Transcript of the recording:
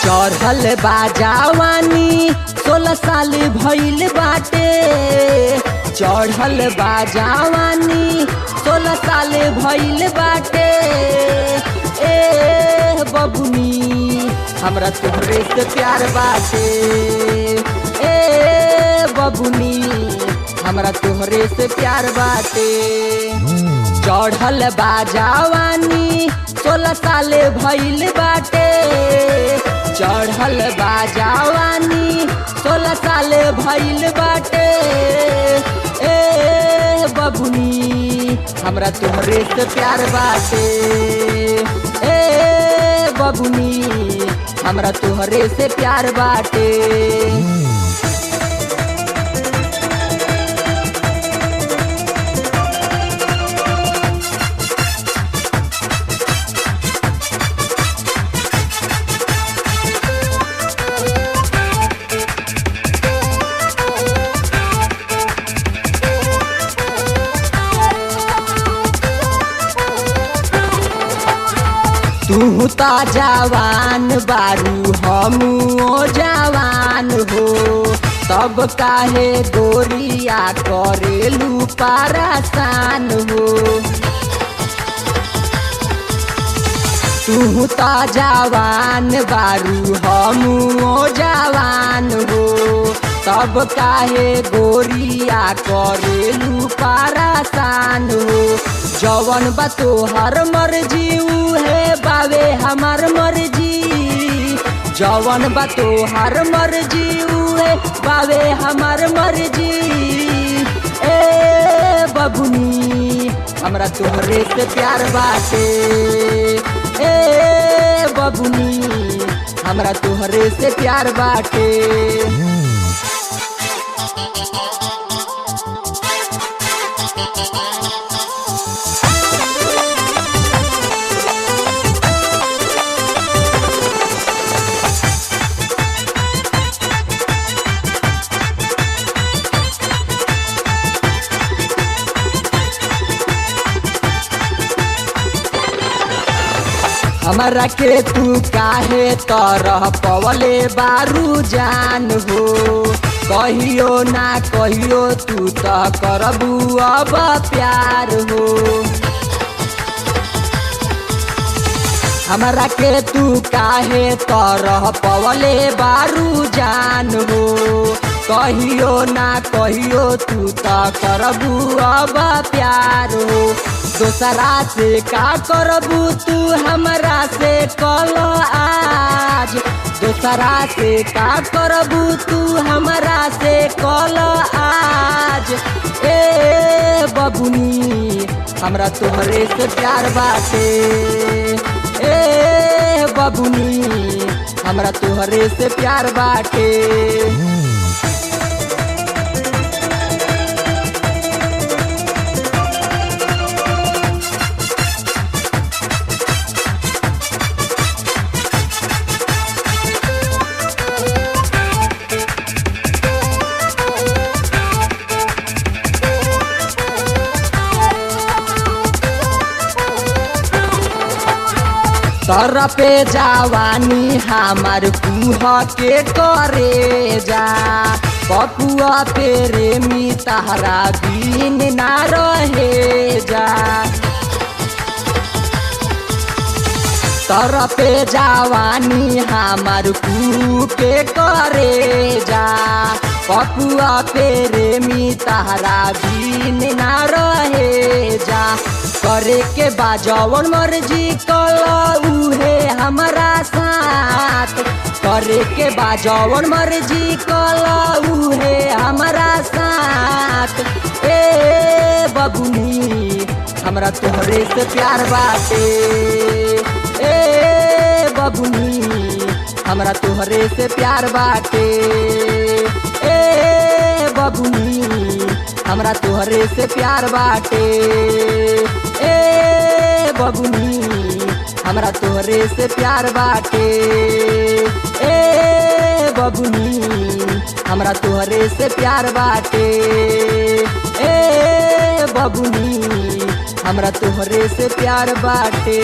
चढ़ल बा जवानी 16 साल भइल बाटे। चढ़ल बा जवानी 16 साल भइल बाटे। ए बबुनी हमरा तोहरे से प्यार बाटे। ए बबुनी हमरा तोहरे से प्यार बाटे। चढ़ल बा जवानी 16 साल भइल बाटे। चढ़ल बा जवानी 16 साल भइल बाटे। ए बबुनी हमरा तोहरे से प्यार बाटे। ए बबुनी हमरा तोहरे से प्यार बाटे। तू ता जवान बारू हमू जवान हो। तब काहे गोरिया करेलू परेशान हो। तू ता जवान बारू हमू जवान हो। तब काहे गोरिया करेलू परेशान हो। जवन बा तोहर मर्जी उहे बावे हमार मर्जी। जवन बा तोहर मर्जी उहे बावे हमार मर्जी। ए बबुनी हमरा तोहरे से प्यार बाटे। ए बबुनी हमरा तोहरे से प्यार बाटे। हमरा के तू काहे तरह पवले बारू जान हो। कहियो ना कहियो तू तो करबू अब प्यार हो। हमरा के तू काहे तरह पवले बारू जान हो। कहियो ना कहियो तू तो करबू अब प्यार हो। दोसरा से का करबू तू हमरा से कल आज। दोसरा से का करबू तू हमरा से कल आज। ए बबुनी हमरा तोहरे से प्यार बाटे। ए बबुनी हमरा तोहरे से प्यार बाटे। तर पे जवानी हमार कुह के करे जा। पपुआ प्रेमी तहरा दिन ना रहे जा। तर पे जवानी हमार कुह के करे जा। पपुआ प्रेमी तहरा दिन ना रहे जा। करे के बाजवन मर्जी कल उहे हमारा साथ। करे के बाजवन मर्जी कल उहे हमारा साथ। ए बबुनी हमरा तोहरे से प्यार बाटे। ए बबुनी हमरा तोहरे से प्यार बाटे। ए बबुनी हमरा तोहरे से प्यार बाटे। ए बबुनी हमरा तोहरे से प्यार बाटे। ए बबुनी हमरा तोहरे से प्यार बाटे। ए बबुनी हमरा तोहरे से प्यार बाटे।